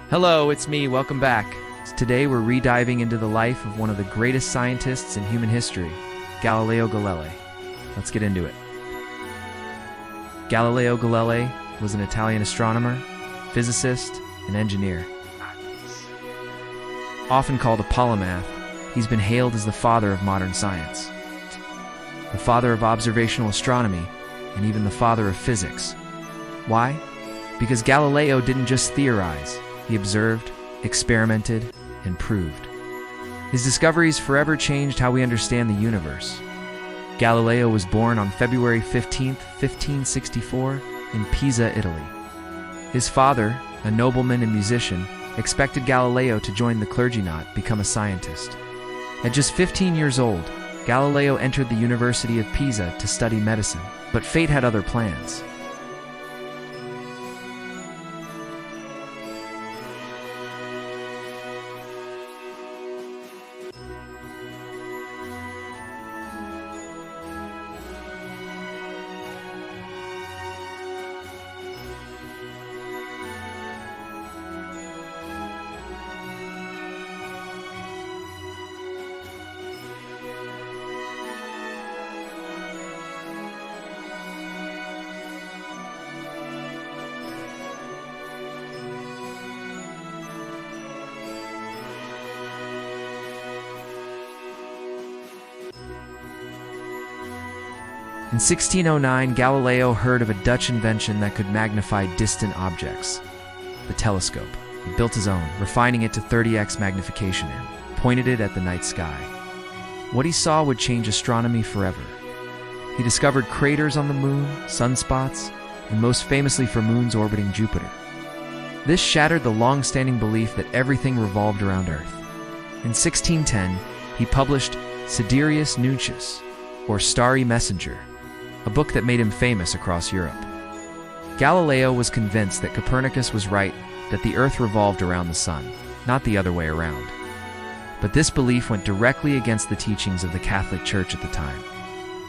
Hello, it's me. Welcome back. Today we're rediving into the life of one of the greatest scientists in human history, Galileo Galilei. Let's get into it. Galileo Galilei was an Italian astronomer, physicist, and engineer. Often called a polymath, he's been hailed as the father of modern science, the father of observational astronomy, and even the father of physics. Why? Because Galileo didn't just theorize. He observed, experimented, and proved. His discoveries forever changed how we understand the universe. Galileo was born on February 15, 1564, in Pisa, Italy. His father, a nobleman and musician, expected Galileo to join the clergy, not become a scientist. At just 15 years old, Galileo entered the University of Pisa to study medicine, but fate had other plans. In 1609, Galileo heard of a Dutch invention that could magnify distant objects, the telescope. He built his own, refining it to 30x magnification and pointed it at the night sky. What he saw would change astronomy forever. He discovered craters on the moon, sunspots, and most famously for moons orbiting Jupiter. This shattered the long-standing belief that everything revolved around Earth. In 1610, he published Sidereus Nuncius, or Starry Messenger, a book that made him famous across Europe. Galileo was convinced that Copernicus was right, that the Earth revolved around the sun, not the other way around. But this belief went directly against the teachings of the Catholic Church at the time.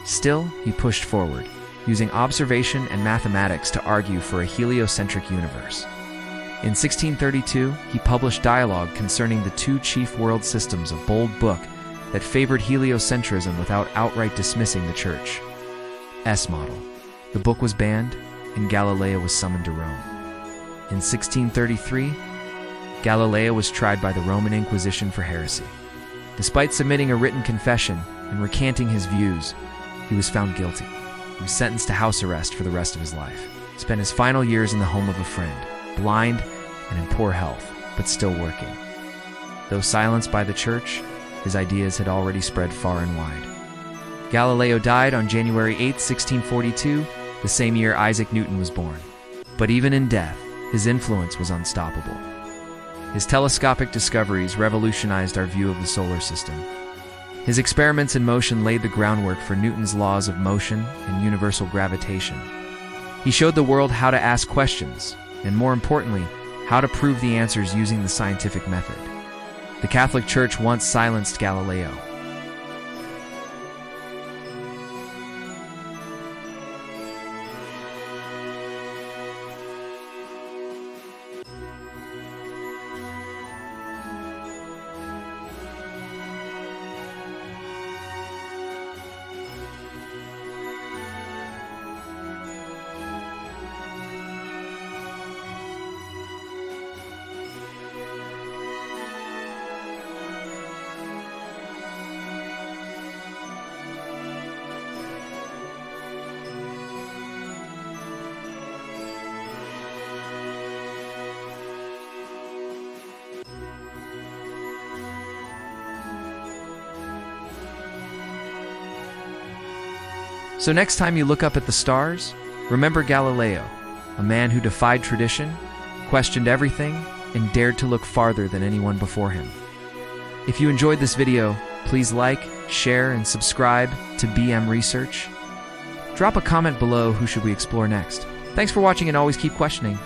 Still, he pushed forward, using observation and mathematics to argue for a heliocentric universe. In 1632, he published Dialogue concerning the two chief world systems, a bold book that favored heliocentrism without outright dismissing the Church. Model. The book was banned, and Galileo was summoned to Rome. In 1633, Galileo was tried by the Roman Inquisition for heresy. Despite submitting a written confession and recanting his views, he was found guilty. He was sentenced to house arrest for the rest of his life. He spent his final years in the home of a friend, blind and in poor health, but still working. Though silenced by the Church, his ideas had already spread far and wide. Galileo died on January 8, 1642, the same year Isaac Newton was born. But even in death, his influence was unstoppable. His telescopic discoveries revolutionized our view of the solar system. His experiments in motion laid the groundwork for Newton's laws of motion and universal gravitation. He showed the world how to ask questions, and more importantly, how to prove the answers using the scientific method. The Catholic Church once silenced Galileo. So next time you look up at the stars, remember Galileo, a man who defied tradition, questioned everything, and dared to look farther than anyone before him. If you enjoyed this video, please like, share, and subscribe to BM Research. Drop a comment below who should we explore next. Thanks for watching and always keep questioning.